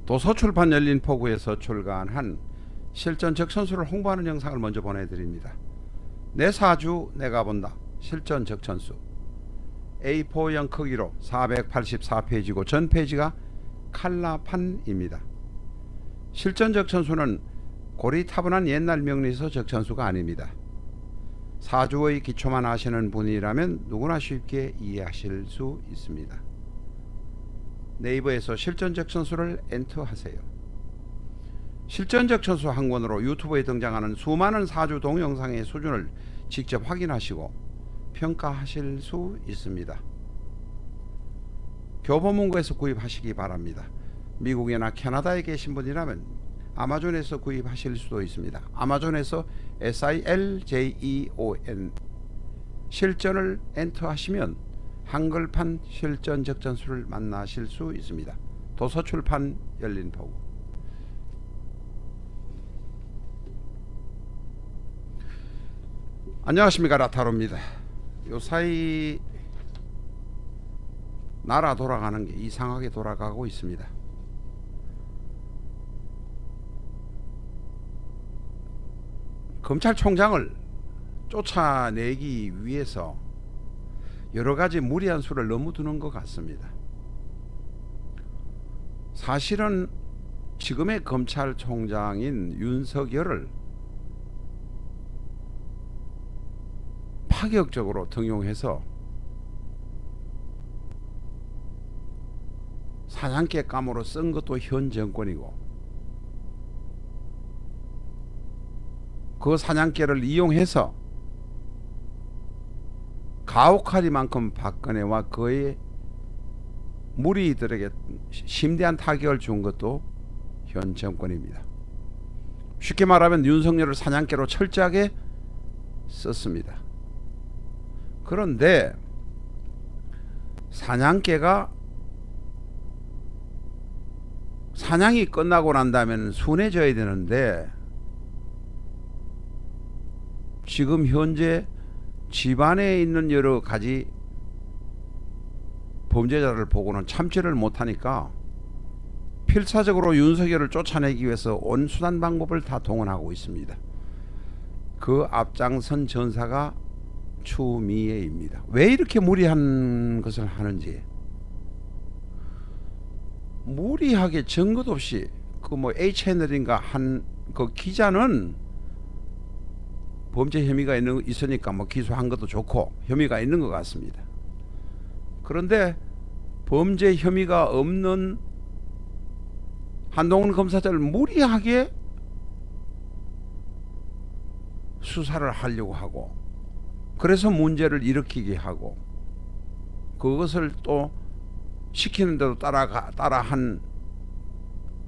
도서출판 열린 포구에서 출간한 실전 적천수를 홍보하는 영상을 먼저 보내드립니다. 내 사주 내가 본다. 실전 적천수 A4형 크기로 484페이지고 전 페이지가 칼라판입니다. 실전 적천수는 고리타분한 옛날 명리서 적천수가 아닙니다. 사주의 기초만 아시는 분이라면 누구나 쉽게 이해하실 수 있습니다. 네이버에서 실전 적천수를 엔터하세요. 실전 적천수 한 권으로 유튜브에 등장하는 수많은 사주 동영상의 수준을 직접 확인하시고 평가하실 수 있습니다. 교보문고에서 구입하시기 바랍니다. 미국이나 캐나다에 계신 분이라면 아마존에서 구입하실 수도 있습니다. 아마존에서 SILJEON 실전을 엔터하시면 한글판 실전 적천수를 만나실 수 있습니다. 도서출판 열린 포구. 안녕하십니까, 라타로입니다. 요사이 나라 돌아가는 게 이상하게 돌아가고 있습니다. 검찰총장을 쫓아내기 위해서 여러가지 무리한 수를 너무 두는 것 같습니다. 사실은 지금의 검찰총장인 윤석열을 파격적으로 등용해서 사냥개감으로 쓴 것도 현 정권이고, 그 사냥개를 이용해서 가혹하리만큼 박근혜와 그의 무리들에게 심대한 타격을 준 것도 현 정권입니다. 쉽게 말하면 윤석열을 사냥개로 철저하게 썼습니다. 그런데 사냥개가 사냥이 끝나고 난 다음에는 순해져야 되는데, 지금 현재 집안에 있는 여러 가지 범죄자를 보고는 참지를 못하니까 필사적으로 윤석열을 쫓아내기 위해서 온 수단 방법을 다 동원하고 있습니다. 그 앞장선 전사가 추미애입니다. 왜 이렇게 무리한 것을 하는지, 무리하게 증거도 없이 그 뭐 H채널인가 한 그 기자는 범죄 혐의가 있으니까 뭐 기소한 것도 좋고 혐의가 있는 것 같습니다. 그런데 범죄 혐의가 없는 한동훈 검사장을 무리하게 수사를 하려고 하고, 그래서 문제를 일으키게 하고, 그것을 또 시키는데도 따라한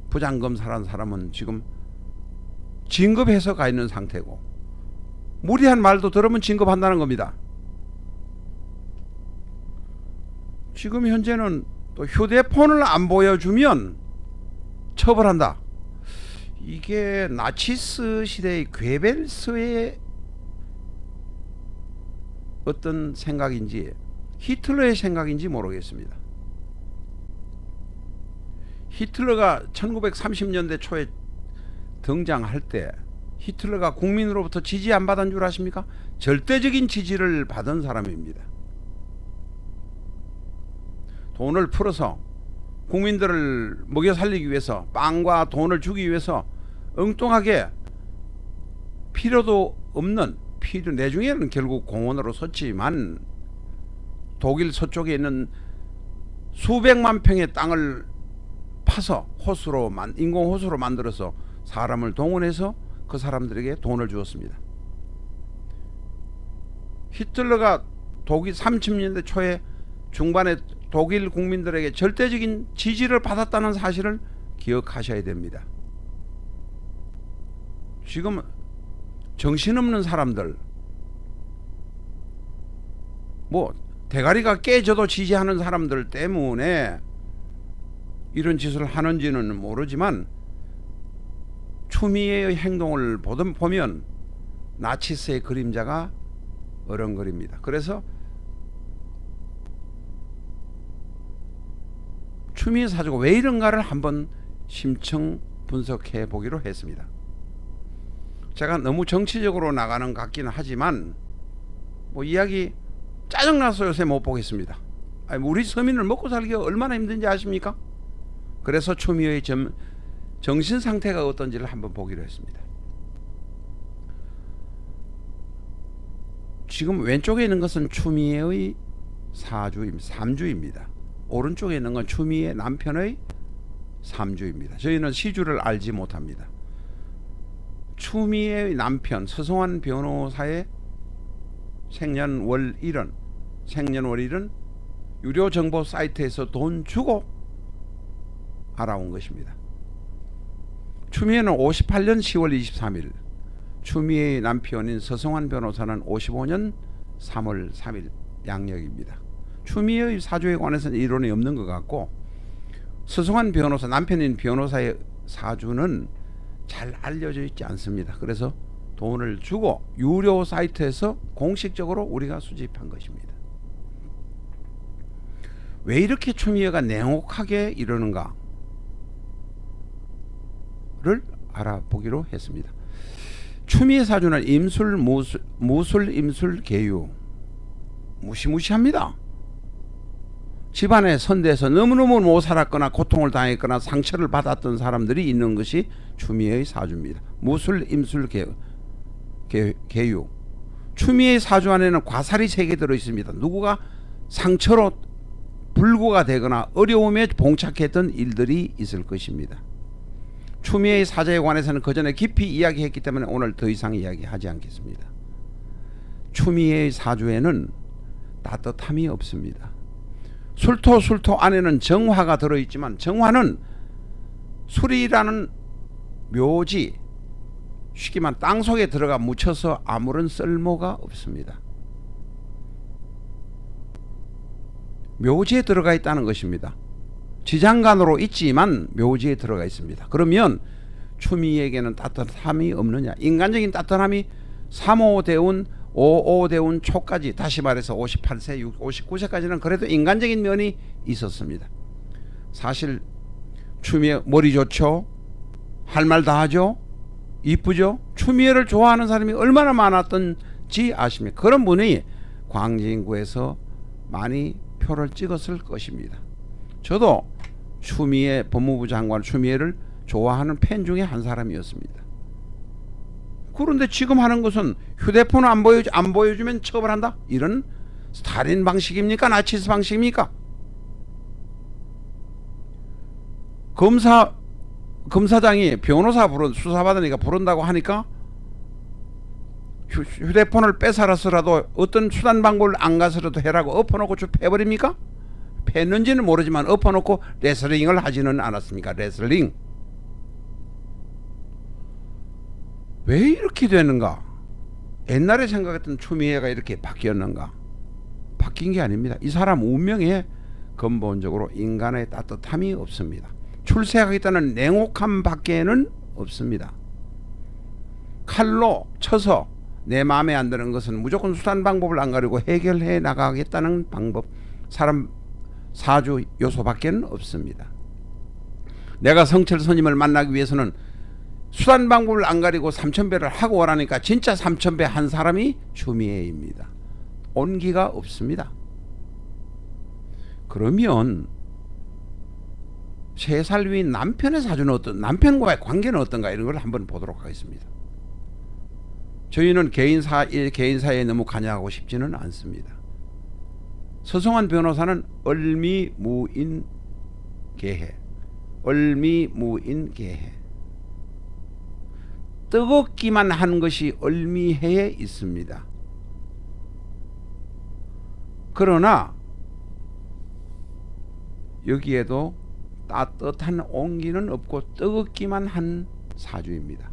부장검사라는 사람은 지금 진급해서 가 있는 상태고, 무리한 말도 들으면 진급한다는 겁니다. 지금 현재는 또 휴대폰을 안 보여주면 처벌한다. 이게 나치스 시대의 괴벨스의 어떤 생각인지 히틀러의 생각인지 모르겠습니다. 히틀러가 1930년대 초에 등장할 때 히틀러가 국민으로부터 지지 안 받은 줄 아십니까? 절대적인 지지를 받은 사람입니다. 돈을 풀어서 국민들을 먹여 살리기 위해서, 빵과 돈을 주기 위해서 엉뚱하게 필요도 없는, 내중에는 결국 공원으로 섰지만 독일 서쪽에 있는 수백만 평의 땅을 파서 인공호수로 만들어서 사람을 동원해서 그 사람들에게 돈을 주었습니다. 히틀러가 독일 30년대 초에 중반에 독일 국민들에게 절대적인 지지를 받았다는 사실을 기억하셔야 됩니다. 지금 정신없는 사람들, 뭐 대가리가 깨져도 지지하는 사람들 때문에 이런 짓을 하는지는 모르지만, 추미애의 행동을 보면 나치스의 그림자가 어른거립니다. 그래서 추미애 사주가 왜 이런가를 한번 심층 분석해 보기로 했습니다. 제가 너무 정치적으로 나가는 것 같기는 하지만 뭐 이야기 짜증나서 요새 못 보겠습니다. 아니, 우리 서민을 먹고 살기가 얼마나 힘든지 아십니까? 그래서 추미애의 정신 상태가 어떤지를 한번 보기로 했습니다. 지금 왼쪽에 있는 것은 추미애의 삼주입니다. 오른쪽에 있는 건 추미애 남편의 삼주입니다. 저희는 시주를 알지 못합니다. 추미애의 남편 서성환 변호사의 생년월일은 유료 정보 사이트에서 돈 주고 알아온 것입니다. 추미애는 58년 10월 23일, 추미애의 남편인 서성환 변호사는 55년 3월 3일 양력입니다. 추미애의 사주에 관해서는 이론이 없는 것 같고, 서성환 변호사, 남편인 변호사의 사주는 잘 알려져 있지 않습니다. 그래서 돈을 주고 유료 사이트에서 공식적으로 우리가 수집한 것입니다. 왜 이렇게 추미애가 냉혹하게 이러는가를 알아보기로 했습니다. 추미애 사주는 임술, 무술, 임술, 계유, 무시무시합니다. 집안의 선대에서 너무너무 못 살았거나 고통을 당했거나 상처를 받았던 사람들이 있는 것이 추미애의 사주입니다. 무술, 임술, 계유. 추미애의 사주 안에는 과살이 3개 들어있습니다. 누구가 상처로 불구가 되거나 어려움에 봉착했던 일들이 있을 것입니다. 추미애의 사주에 관해서는 그전에 깊이 이야기했기 때문에 오늘 더 이상 이야기하지 않겠습니다. 추미애의 사주에는 따뜻함이 없습니다. 술토 안에는 정화가 들어있지만 정화는 술이라는 묘지, 쉽게 말하면 땅속에 들어가 묻혀서 아무런 쓸모가 없습니다. 묘지에 들어가 있다는 것입니다. 지장간으로 있지만 묘지에 들어가 있습니다. 그러면 추미에게는 따뜻함이 없느냐? 인간적인 따뜻함이 3호대운 55대운 초까지, 다시 말해서 58세, 59세까지는 그래도 인간적인 면이 있었습니다. 사실 추미애 머리 좋죠? 할 말 다 하죠? 이쁘죠? 추미애를 좋아하는 사람이 얼마나 많았던지 아십니까? 그런 분이 광진구에서 많이 표를 찍었을 것입니다. 저도 추미애 법무부 장관 추미애를 좋아하는 팬 중에 한 사람이었습니다. 그런데 지금 하는 것은 휴대폰 안 보여주면 처벌한다? 이런 스탈린 방식입니까? 나치스 방식입니까? 검사장이 변호사 수사받으니까 부른다고 하니까 휴대폰을 뺏어라서라도 어떤 수단 방법을 안 가서라도 해라고 엎어놓고 쭉 패버립니까? 패는지는 모르지만 엎어놓고 레슬링을 하지는 않았습니까? 레슬링. 왜 이렇게 되는가? 옛날에 생각했던 추미애가 이렇게 바뀌었는가? 바뀐 게 아닙니다. 이 사람 운명에 근본적으로 인간의 따뜻함이 없습니다. 출세하겠다는 냉혹함 밖에는 없습니다. 칼로 쳐서 내 마음에 안 드는 것은 무조건 수단 방법을 안 가리고 해결해 나가겠다는 방법, 사람 사주 요소밖에는 없습니다. 내가 성철 스님을 만나기 위해서는 수단 방법을 안 가리고 삼천배를 하고 오라니까 진짜 삼천배 한 사람이 추미애입니다. 온기가 없습니다. 그러면 3살 위인 남편의 사주는 남편과의 관계는 어떤가 이런 걸 한번 보도록 하겠습니다. 저희는 개인사에 너무 관여하고 싶지는 않습니다. 서성환 변호사는 얼미무인계해. 뜨겁기만 한 것이 얼미해에 있습니다. 그러나 여기에도 따뜻한 온기는 없고 뜨겁기만 한 사주입니다.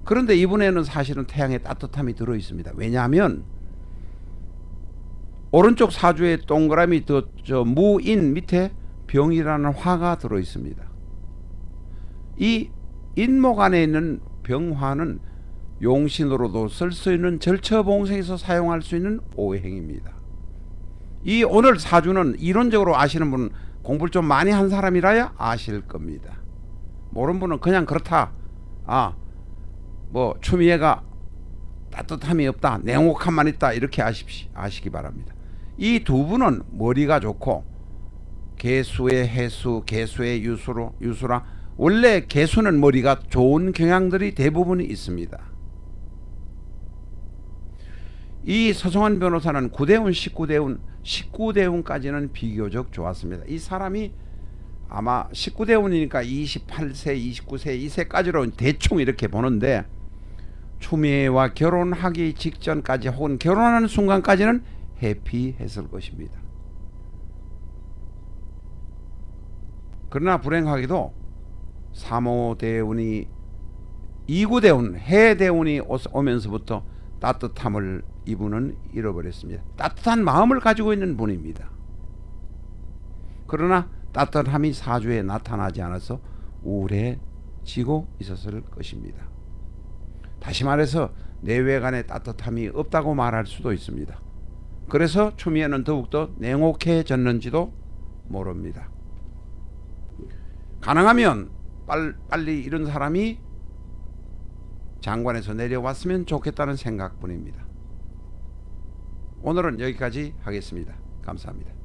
그런데 이분에는 사실은 태양의 따뜻함이 들어 있습니다. 왜냐하면 오른쪽 사주의 동그라미 무인 밑에 병이라는 화가 들어 있습니다. 이 인목 안에 있는 병화는 용신으로도 쓸 수 있는 절처봉생에서 사용할 수 있는 오행입니다. 이 오늘 사주는 이론적으로 아시는 분은 공부를 좀 많이 한 사람이라야 아실 겁니다. 모르는 분은 그냥 그렇다. 뭐 추미애가 따뜻함이 없다, 냉혹함만 있다, 이렇게 아시기 바랍니다. 이 두 분은 머리가 좋고 개수의 해수, 개수의 유수라 원래 개수는 머리가 좋은 경향들이 대부분 있습니다. 이 서성환 변호사는 9대운, 19대운까지는 비교적 좋았습니다. 이 사람이 아마 19대운이니까 28세, 29세, 이세까지로 대충 이렇게 보는데 추미애와 결혼하기 직전까지 혹은 결혼하는 순간까지는 해피했을 것입니다. 그러나 불행하게도 3호대운이 2구대운, 해대운이 오면서부터 따뜻함을 이분은 잃어버렸습니다. 따뜻한 마음을 가지고 있는 분입니다. 그러나 따뜻함이 사주에 나타나지 않아서 우울해지고 있었을 것입니다. 다시 말해서 내외간의 따뜻함이 없다고 말할 수도 있습니다. 그래서 추미애는 더욱더 냉혹해졌는지도 모릅니다. 가능하면 빨리 이런 사람이 장관에서 내려왔으면 좋겠다는 생각뿐입니다. 오늘은 여기까지 하겠습니다. 감사합니다.